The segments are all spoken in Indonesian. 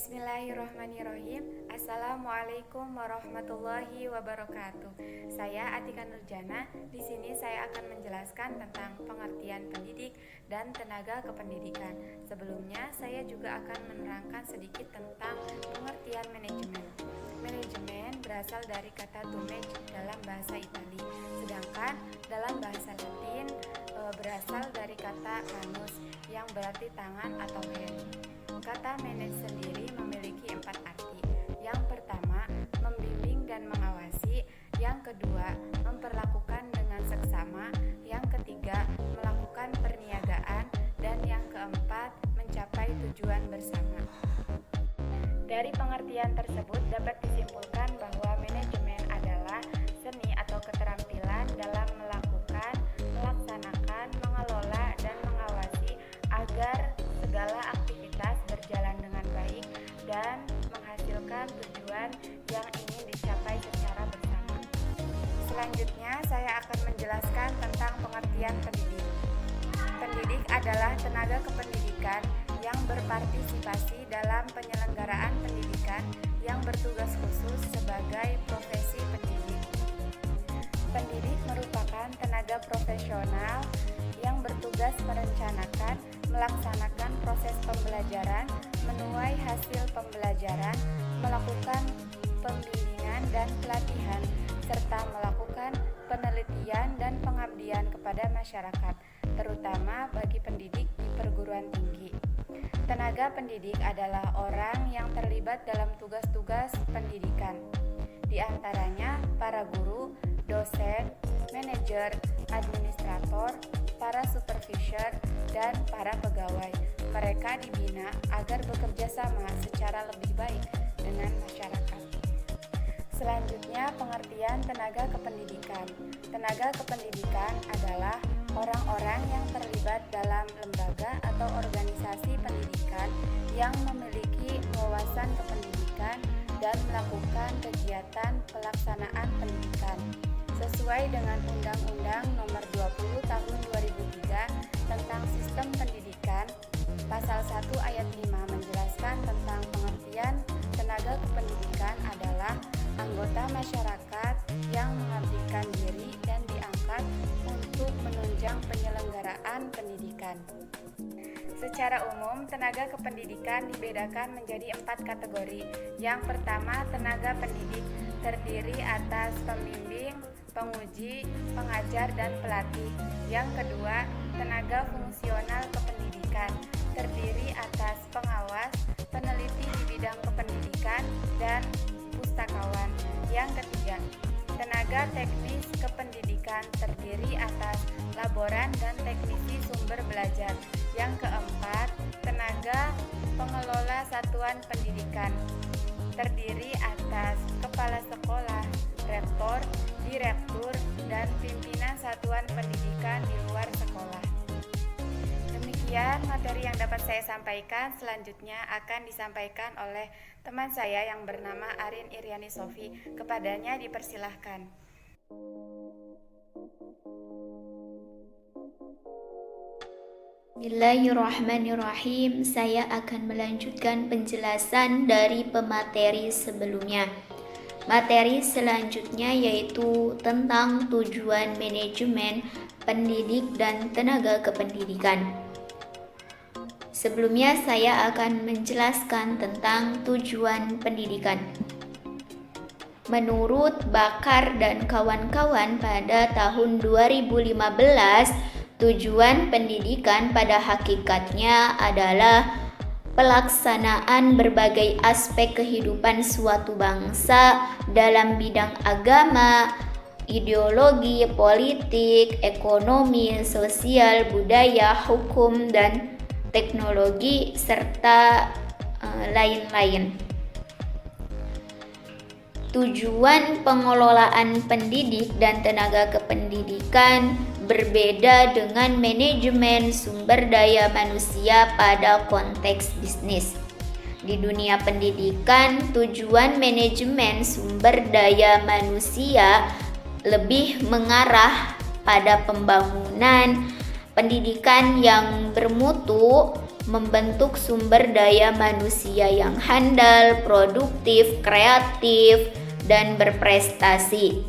Bismillahirrahmanirrahim. Assalamualaikum warahmatullahi wabarakatuh. Saya Atika Nurjana. Di sini saya akan menjelaskan tentang pengertian pendidik dan tenaga kependidikan. Sebelumnya saya juga akan menerangkan sedikit tentang pengertian manajemen. Manajemen berasal dari kata to manage dalam bahasa Italia, sedangkan dalam bahasa Latin berasal dari kata manus yang berarti tangan atau hand. Kata manage sendiri memiliki 4 arti. Yang pertama, membimbing dan mengawasi. Yang kedua, memperlakukan dengan seksama. Yang ketiga, melakukan perniagaan. Dan yang keempat, mencapai tujuan bersama. Dari pengertian tersebut dapat disimpulkan bahwa manajemen adalah seni atau keterampilan dalam melakukan, melaksanakan, mengelola, dan mengawasi agar segala aktivitas berjalan dengan baik dan menghasilkan tujuan yang ingin dicapai secara bersama. Selanjutnya saya akan menjelaskan tentang pengertian pendidik. Pendidik adalah tenaga kependidikan yang berpartisipasi dalam penyelenggaraan pendidikan yang bertugas khusus sebagai profesi pendidik. Pendidik merupakan tenaga profesional yang bertugas merencanakan, melaksanakan proses pembelajaran, menuai hasil pembelajaran, melakukan pembimbingan dan pelatihan, serta melakukan penelitian dan pengabdian kepada masyarakat, terutama bagi pendidik di perguruan tinggi. Tenaga pendidik adalah orang yang terlibat dalam tugas-tugas pendidikan, di antaranya para guru, dosen, manajer, administrator, para supervisor, dan para pegawai. Mereka dibina agar bekerja sama secara lebih baik dengan masyarakat. Selanjutnya, pengertian tenaga kependidikan. Tenaga kependidikan adalah orang-orang yang terlibat dalam lembaga atau organisasi pendidikan yang memiliki wawasan kependidikan dan melakukan kegiatan pelaksanaan pendidikan sesuai dengan Undang-Undang Nomor 20 Tahun 2003 tentang Sistem Pendidikan. Pasal 1 ayat 5 menjelaskan tentang pengertian tenaga kependidikan adalah anggota masyarakat yang mengabdikan diri dan diangkat untuk menunjang penyelenggaraan pendidikan. Secara umum, tenaga kependidikan dibedakan menjadi 4 kategori. Yang pertama, tenaga pendidik terdiri atas pembimbing, penguji, pengajar, dan pelatih. Yang kedua, tenaga fungsional kependidikan terdiri atas pengawas, peneliti di bidang kependidikan, dan pustakawan. Yang ketiga, tenaga teknis kependidikan terdiri atas laboran dan teknisi sumber belajar. Yang keempat, tenaga pengelola satuan pendidikan terdiri atas kepala sekolah, rektor, direktur, dan pimpinan satuan pendidikan di luar sekolah. Demikian materi yang dapat saya sampaikan. Selanjutnya akan disampaikan oleh teman saya yang bernama Arin Iriani Sofi. Kepadanya dipersilahkan. Bismillahirrahmanirrahim. Saya akan melanjutkan penjelasan dari pemateri sebelumnya. Materi selanjutnya yaitu tentang tujuan manajemen pendidik dan tenaga kependidikan. Sebelumnya saya akan menjelaskan tentang tujuan pendidikan. Menurut Bakar dan kawan-kawan pada tahun 2015, tujuan pendidikan pada hakikatnya adalah pelaksanaan berbagai aspek kehidupan suatu bangsa dalam bidang agama, ideologi, politik, ekonomi, sosial, budaya, hukum, dan teknologi, serta lain-lain. Tujuan pengelolaan pendidik dan tenaga kependidikan berbeda dengan manajemen sumber daya manusia pada konteks bisnis. Di dunia pendidikan, tujuan manajemen sumber daya manusia lebih mengarah pada pembangunan pendidikan yang bermutu, membentuk sumber daya manusia yang handal, produktif, kreatif, dan berprestasi.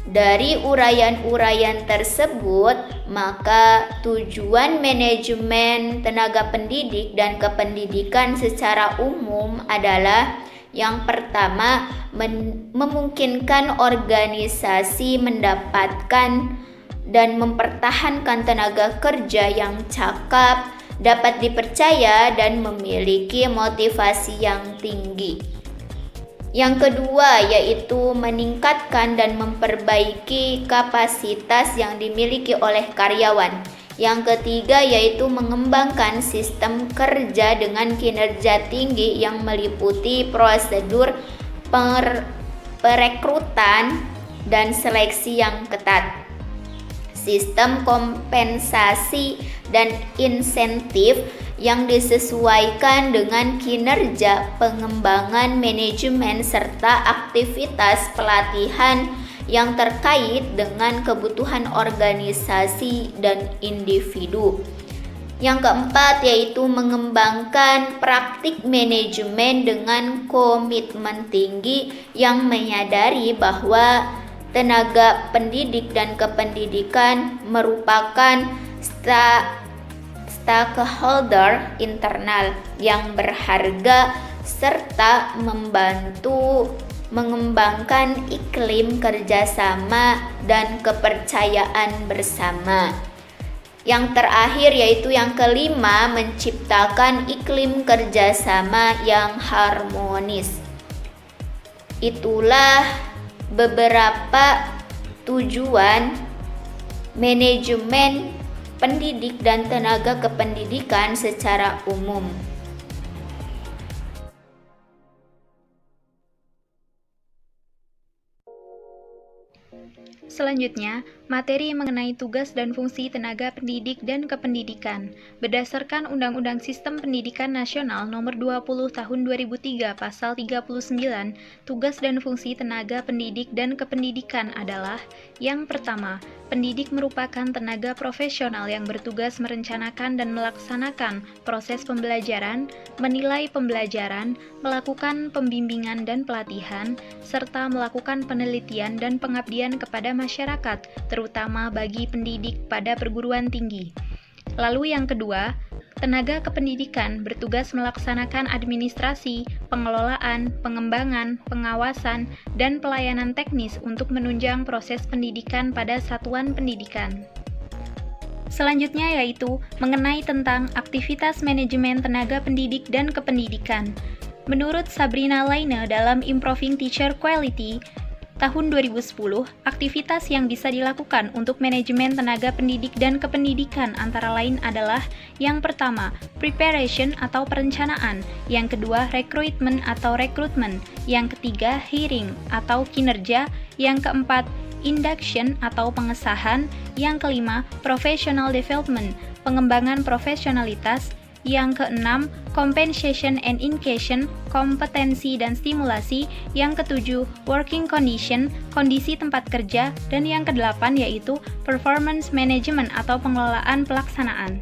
Dari uraian-uraian tersebut, maka tujuan manajemen tenaga pendidik dan kependidikan secara umum adalah yang pertama, memungkinkan organisasi mendapatkan dan mempertahankan tenaga kerja yang cakap, dapat dipercaya, dan memiliki motivasi yang tinggi. Yang kedua yaitu meningkatkan dan memperbaiki kapasitas yang dimiliki oleh karyawan. Yang ketiga yaitu mengembangkan sistem kerja dengan kinerja tinggi yang meliputi prosedur perekrutan dan seleksi yang ketat, sistem kompensasi dan insentif yang disesuaikan dengan kinerja, pengembangan manajemen, serta aktivitas pelatihan yang terkait dengan kebutuhan organisasi dan individu. Yang keempat yaitu mengembangkan praktik manajemen dengan komitmen tinggi yang menyadari bahwa tenaga pendidik dan kependidikan merupakan stakeholder internal yang berharga serta membantu mengembangkan iklim kerjasama dan kepercayaan bersama. Yang terakhir yaitu yang kelima, menciptakan iklim kerjasama yang harmonis. Itulah beberapa tujuan manajemen pendidik dan tenaga kependidikan secara umum. Selanjutnya, materi mengenai tugas dan fungsi tenaga pendidik dan kependidikan. Berdasarkan Undang-Undang Sistem Pendidikan Nasional Nomor 20 Tahun 2003 Pasal 39, tugas dan fungsi tenaga pendidik dan kependidikan adalah: yang pertama, pendidik merupakan tenaga profesional yang bertugas merencanakan dan melaksanakan proses pembelajaran, menilai pembelajaran, melakukan pembimbingan dan pelatihan, serta melakukan penelitian dan pengabdian kepada masyarakat, terutama bagi pendidik pada perguruan tinggi. Lalu yang kedua, tenaga kependidikan bertugas melaksanakan administrasi, pengelolaan, pengembangan, pengawasan, dan pelayanan teknis untuk menunjang proses pendidikan pada satuan pendidikan. Selanjutnya yaitu mengenai tentang aktivitas manajemen tenaga pendidik dan kependidikan. Menurut Sabrina Laine dalam Improving Teacher Quality tahun 2010, aktivitas yang bisa dilakukan untuk manajemen tenaga pendidik dan kependidikan antara lain adalah: yang pertama, preparation atau perencanaan, yang kedua, recruitment atau rekrutmen, yang ketiga, hiring atau kinerja, yang keempat, induction atau pengesahan, yang kelima, professional development, pengembangan profesionalitas, yang keenam, compensation and inclusion, kompetensi dan stimulasi, yang ketujuh, working condition, kondisi tempat kerja, dan yang kedelapan yaitu performance management atau pengelolaan pelaksanaan.